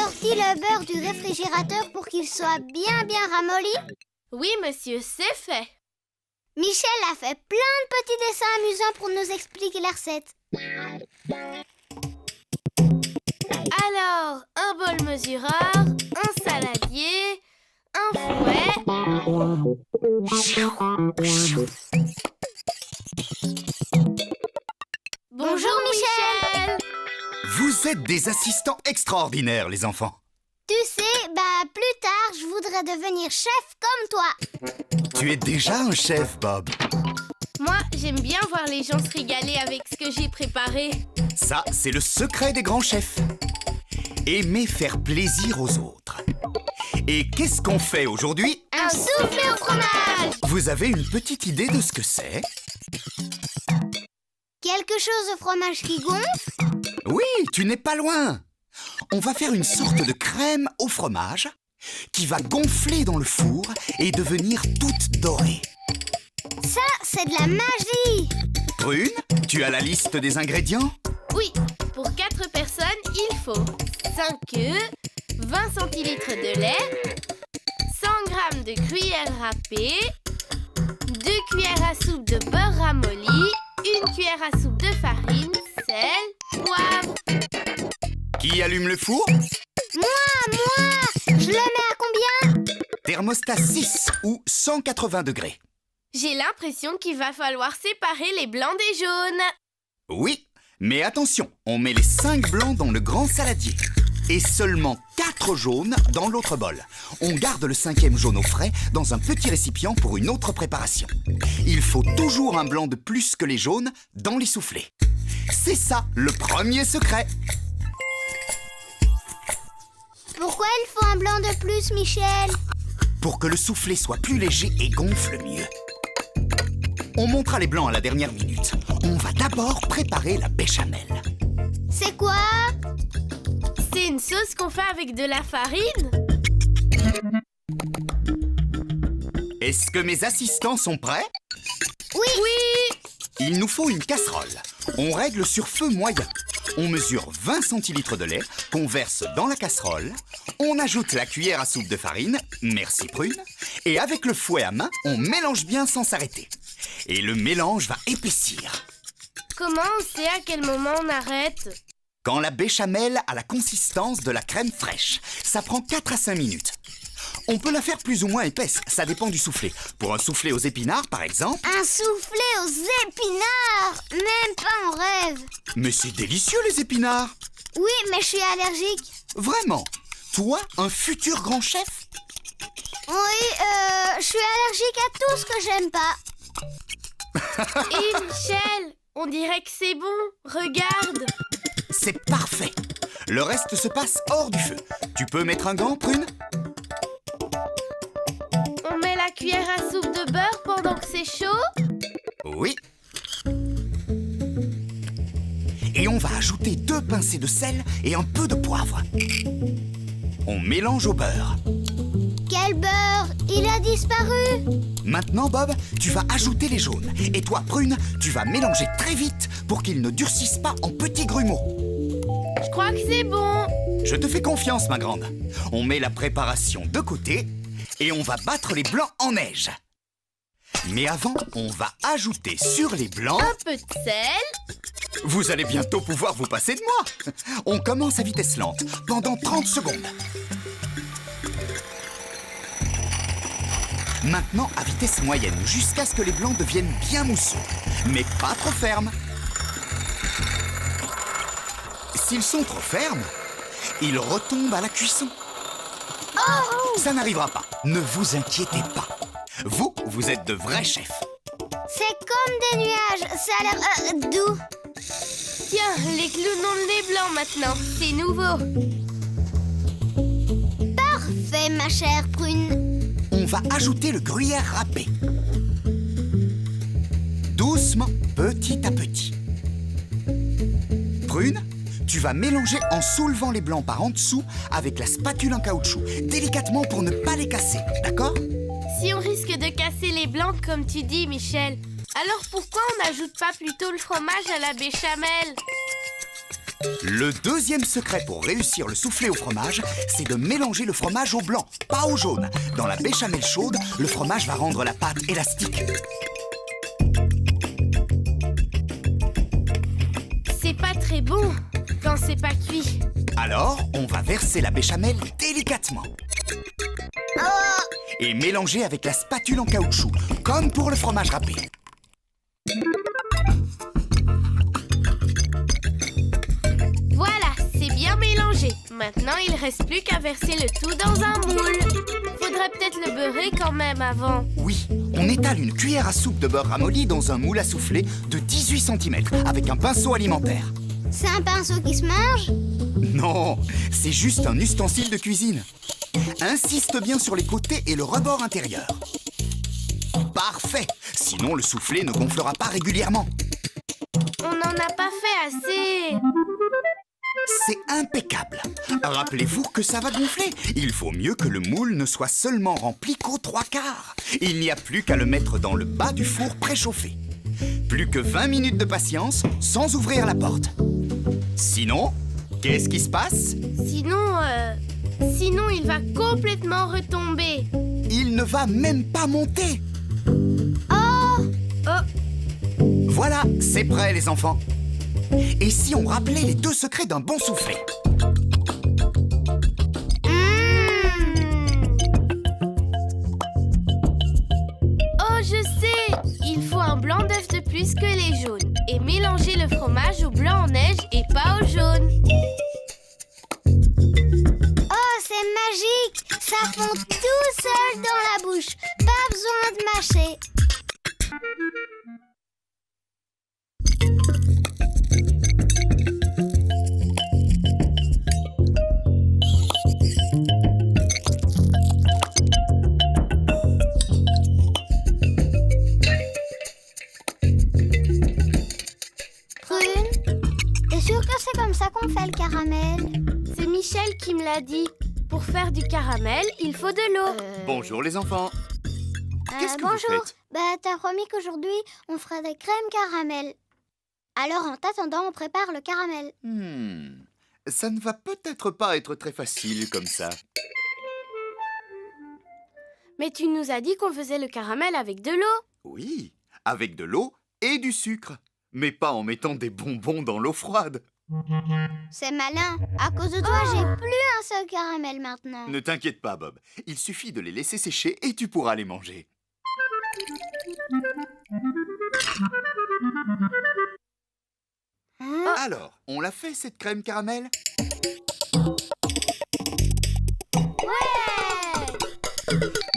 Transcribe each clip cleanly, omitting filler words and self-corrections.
sorti le beurre du réfrigérateur pour qu'il soit bien ramolli? Oui, monsieur, c'est fait. Michel a fait plein de petits dessins amusants pour nous expliquer la recette. Alors, un bol mesureur, un saladier, un fouet. Bonjour Michel. Vous êtes des assistants extraordinaires, les enfants. Tu sais, plus tard, je voudrais devenir chef comme toi. Tu es déjà un chef, Bob. Moi, j'aime bien voir les gens se régaler avec ce que j'ai préparé. Ça, c'est le secret des grands chefs. Aimer faire plaisir aux autres. Et qu'est-ce qu'on fait aujourd'hui? Un soufflé au fromage. Vous avez une petite idée de ce que c'est? Quelque chose de fromage qui gonfle? Oui, tu n'es pas loin. On va faire une sorte de crème au fromage qui va gonfler dans le four et devenir toute dorée. Ça, c'est de la magie! Prune, tu as la liste des ingrédients? Oui, pour 4 personnes, il faut 5 œufs, 20 centilitres de lait, 100 g de gruyère râpée, 2 cuillères à soupe de beurre ramolli, 1 cuillère à soupe de farine, sel, poivre. Qui allume le four? Moi! Je le mets à combien? Thermostat 6 ou 180 degrés. J'ai l'impression qu'il va falloir séparer les blancs des jaunes. Oui, mais attention, on met les 5 blancs dans le grand saladier et seulement 4 jaunes dans l'autre bol. On garde le 5e jaune au frais dans un petit récipient pour une autre préparation. Il faut toujours un blanc de plus que les jaunes dans les soufflés. C'est ça, le premier secret. Pourquoi il faut un blanc de plus, Michel? Pour que le soufflé soit plus léger et gonfle mieux. On montera les blancs à la dernière minute. On va d'abord préparer la béchamel. C'est quoi? C'est une sauce qu'on fait avec de la farine. Est-ce que mes assistants sont prêts? Oui. Il nous faut une casserole. On règle sur feu moyen. On mesure 20 centilitres de lait qu'on verse dans la casserole. On ajoute la cuillère à soupe de farine, merci Prune. Et avec le fouet à main, on mélange bien sans s'arrêter. Et le mélange va épaissir. Comment on sait à quel moment on arrête? Quand la béchamel a la consistance de la crème fraîche, ça prend 4 à 5 minutes. On peut la faire plus ou moins épaisse, ça dépend du soufflé. Pour un soufflé aux épinards, par exemple... Un soufflé aux épinards! Même pas en rêve! Mais c'est délicieux, les épinards! Oui, mais je suis allergique. Vraiment? Toi, un futur grand chef? Oui, je suis allergique à tout ce que j'aime pas. Et Michel, on dirait que c'est bon. Regarde. C'est parfait. Le reste se passe hors du feu. Tu peux mettre un gant, Prune? On met la cuillère à soupe de beurre pendant que c'est chaud? Oui. Et on va ajouter 2 pincées de sel et un peu de poivre. On mélange au beurre. Quel beurre? Il a disparu. Maintenant, Bob, tu vas ajouter les jaunes. Et toi, Prune, tu vas mélanger très vite pour qu'ils ne durcissent pas en petits grumeaux. Je crois que c'est bon. Je te fais confiance, ma grande. On met la préparation de côté et on va battre les blancs en neige. Mais avant, on va ajouter sur les blancs... Un peu de sel. Vous allez bientôt pouvoir vous passer de moi. On commence à vitesse lente pendant 30 secondes. Maintenant à vitesse moyenne jusqu'à ce que les blancs deviennent bien mousseux, mais pas trop fermes. S'ils sont trop fermes, ils retombent à la cuisson. Oh! Ça n'arrivera pas, ne vous inquiétez pas. Vous êtes de vrais chefs. C'est comme des nuages, ça a l'air doux. Tiens, les clowns ont le nez blanc maintenant. C'est nouveau. Parfait, ma chère Prune. On va ajouter le gruyère râpé. Doucement, petit à petit. Prune, tu vas mélanger en soulevant les blancs par en dessous avec la spatule en caoutchouc, délicatement pour ne pas les casser, d'accord? Si on risque de casser les blancs comme tu dis, Michel, alors pourquoi on n'ajoute pas plutôt le fromage à la béchamel? Le deuxième secret pour réussir le soufflé au fromage, c'est de mélanger le fromage au blanc, pas au jaune. Dans la béchamel chaude, le fromage va rendre la pâte élastique. C'est pas très bon quand c'est pas cuit. Alors, on va verser la béchamel délicatement. Et mélanger avec la spatule en caoutchouc, comme pour le fromage râpé. Voilà, c'est bien mélangé. Maintenant, il reste plus qu'à verser le tout dans un moule. Faudrait peut-être le beurrer quand même avant. Oui, on étale une cuillère à soupe de beurre ramolli dans un moule à souffler de 18 cm avec un pinceau alimentaire. C'est un pinceau qui se mange? Non, c'est juste un ustensile de cuisine. Insiste bien sur les côtés et le rebord intérieur. Parfait! Sinon, le soufflé ne gonflera pas régulièrement. On n'en a pas fait assez. C'est impeccable. Rappelez-vous que ça va gonfler. Il faut mieux que le moule ne soit seulement rempli qu'aux 3/4. Il n'y a plus qu'à le mettre dans le bas du four préchauffé. Plus que 20 minutes de patience sans ouvrir la porte. Sinon, qu'est-ce qui se passe? Sinon il va complètement retomber. Il ne va même pas monter. Oh! Voilà, c'est prêt les enfants. Et si on rappelait les 2 secrets d'un bon soufflé? Oh, je sais! Il faut un blanc d'œuf de plus que les jaunes. Et mélanger le fromage au blanc en neige et pas au jaune. Oh, c'est magique! Ça fond tout seul dans la bouche. Pas besoin de mâcher. C'est comme ça qu'on fait le caramel. C'est Michel qui me l'a dit. Pour faire du caramel, il faut de l'eau. Bonjour les enfants. Qu'est-ce que vous bonjour. faites? T'as promis qu'aujourd'hui, on ferait des crèmes caramel. Alors, en t'attendant, on prépare le caramel. Ça ne va peut-être pas être très facile comme ça. Mais tu nous as dit qu'on faisait le caramel avec de l'eau. Oui, avec de l'eau et du sucre. Mais pas en mettant des bonbons dans l'eau froide. C'est malin. À cause de toi, j'ai plus un seul caramel maintenant. Ne t'inquiète pas, Bob. Il suffit de les laisser sécher et tu pourras les manger. Alors, on l'a fait cette crème caramel? Ouais!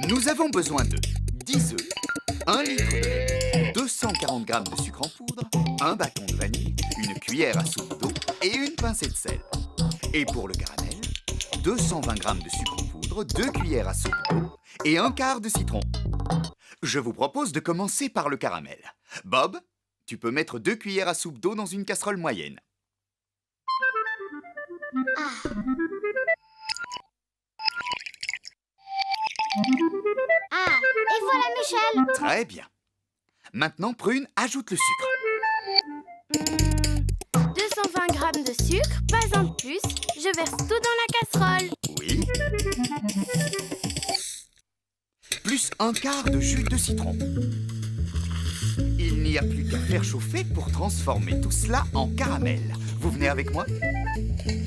Nous avons besoin de 10 œufs, 1 litre de lait, 240 g de sucre en poudre, un bâton de vanille, une cuillère à soupe d'eau et une pincée de sel. Et pour le caramel, 220 g de sucre en poudre, 2 cuillères à soupe d'eau et un quart de citron. Je vous propose de commencer par le caramel. Bob, tu peux mettre 2 cuillères à soupe d'eau dans une casserole moyenne. Et voilà Michel. Très bien. Maintenant, Prune, ajoute le sucre. 220 g de sucre, pas un de plus. Je verse tout dans la casserole. Oui. Plus un quart de jus de citron. Il n'y a plus qu'à faire chauffer pour transformer tout cela en caramel. Vous venez avec moi?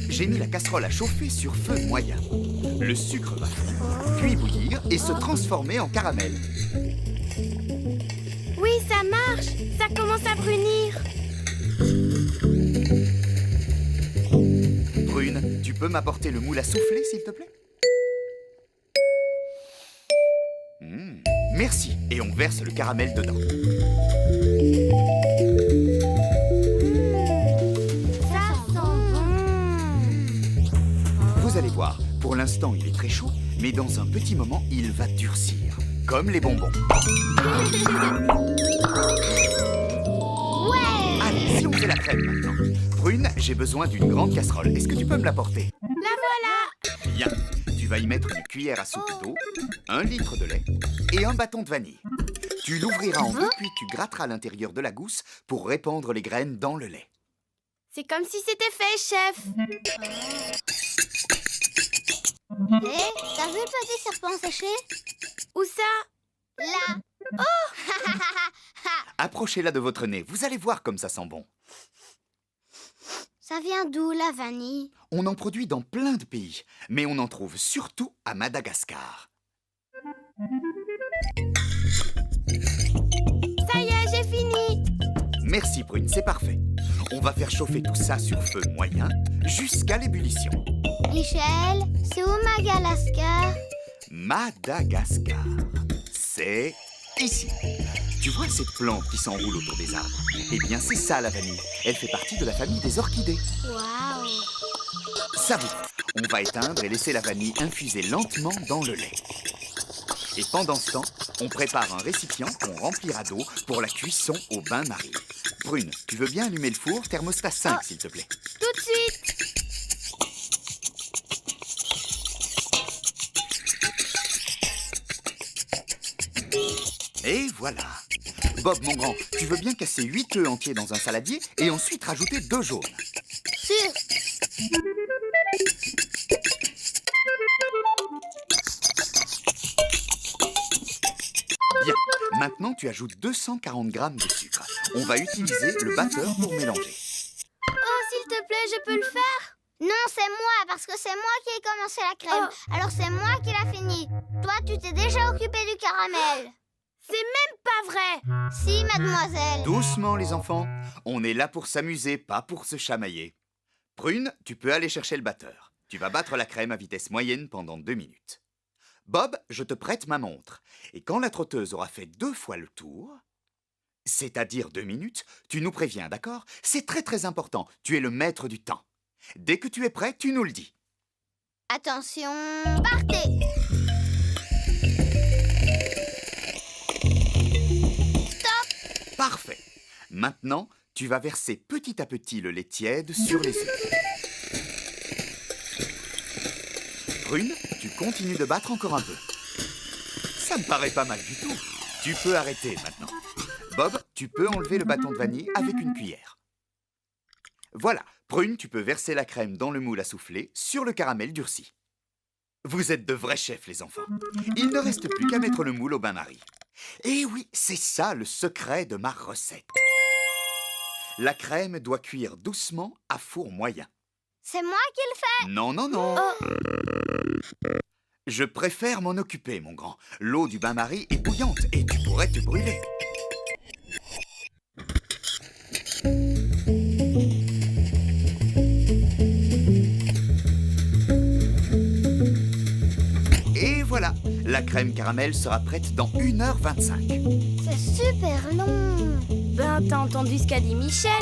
J'ai mis la casserole à chauffer sur feu moyen. Le sucre va fondre, puis bouillir et se transformer en caramel. Oui, ça marche. Ça commence à brunir. Prune, tu peux m'apporter le moule à souffler, s'il te plaît? Merci. Et on verse le caramel dedans. Ça sent bon. Vous allez voir, pour l'instant, il est très chaud, mais dans un petit moment, il va durcir. Comme les bonbons. Ouais! Allez, si on fait la crème maintenant. Prune, j'ai besoin d'une grande casserole. Est-ce que tu peux me l'apporter? La voilà. Bien. Tu vas y mettre une cuillère à soupe d'eau, 1 litre de lait et un bâton de vanille. Tu l'ouvriras en deux, puis tu gratteras l'intérieur de la gousse pour répandre les graines dans le lait. C'est comme si c'était fait, chef. Hé, t'as vu le petit serpent séché? Où ça? Là. Approchez-la de votre nez, vous allez voir comme ça sent bon. Ça vient d'où, la vanille? On en produit dans plein de pays, mais on en trouve surtout à Madagascar. Ça y est, j'ai fini. Merci Prune, c'est parfait. On va faire chauffer tout ça sur feu moyen jusqu'à l'ébullition. Michel, c'est où Madagascar? Madagascar, c'est ici. Tu vois cette plante qui s'enroule autour des arbres? Eh bien, c'est ça la vanille. Elle fait partie de la famille des orchidées. Waouh! Savoure. On va éteindre et laisser la vanille infuser lentement dans le lait. Et pendant ce temps, on prépare un récipient qu'on remplira d'eau pour la cuisson au bain-marie. Prune, tu veux bien allumer le four thermostat 5, s'il te plaît? Tout de suite. Et voilà. Bob, mon grand, tu veux bien casser 8 œufs entiers dans un saladier et ensuite rajouter 2 jaunes? Sûr. Bien. Maintenant, tu ajoutes 240 grammes de sucre. On va utiliser le batteur pour mélanger. Oh, s'il te plaît, je peux le faire? Non, c'est moi, parce que c'est moi qui ai commencé la crème. Alors c'est moi qui l'a fini. Toi, tu t'es déjà occupé du caramel. C'est même pas vrai. Si, mademoiselle. Doucement, les enfants. On est là pour s'amuser, pas pour se chamailler. Prune, tu peux aller chercher le batteur. Tu vas battre la crème à vitesse moyenne pendant 2 minutes. Bob, je te prête ma montre. Et quand la trotteuse aura fait 2 fois le tour, c'est-à-dire 2 minutes, tu nous préviens, d'accord? C'est très très important. Tu es le maître du temps. Dès que tu es prêt, tu nous le dis. Attention, partez. Parfait. Maintenant, tu vas verser petit à petit le lait tiède sur les œufs. Prune, tu continues de battre encore un peu. Ça me paraît pas mal du tout. Tu peux arrêter maintenant. Bob, tu peux enlever le bâton de vanille avec une cuillère. Voilà. Prune, tu peux verser la crème dans le moule à souffler sur le caramel durci. Vous êtes de vrais chefs, les enfants. Il ne reste plus qu'à mettre le moule au bain-marie. Et oui, c'est ça le secret de ma recette. La crème doit cuire doucement à four moyen. C'est moi qui le fais. Non, non, non. Oh. Je préfère m'en occuper, mon grand. L'eau du bain-marie est bouillante et tu pourrais te brûler. Et voilà, la crème caramel sera prête dans 1h25. C'est super long. Ben, t'as entendu ce qu'a dit Michel?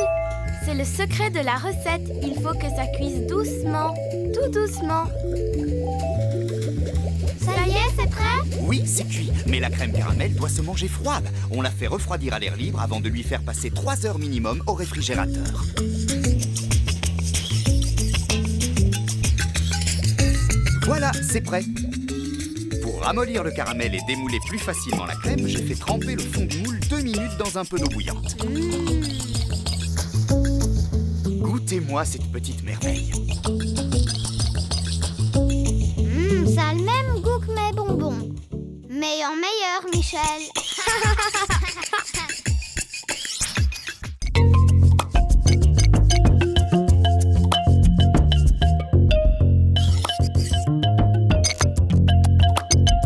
C'est le secret de la recette. Il faut que ça cuise doucement, tout doucement. Ça y est, c'est prêt? Oui, c'est cuit, mais la crème caramel doit se manger froide. On la fait refroidir à l'air libre avant de lui faire passer 3 heures minimum au réfrigérateur. Voilà, c'est prêt. Pour ramollir le caramel et démouler plus facilement la crème, j'ai fait tremper le fond du moule 2 minutes dans un peu d'eau bouillante. Goûtez-moi cette petite merveille. Ça a le même goût que mes bonbons. Mais en meilleur, Michel.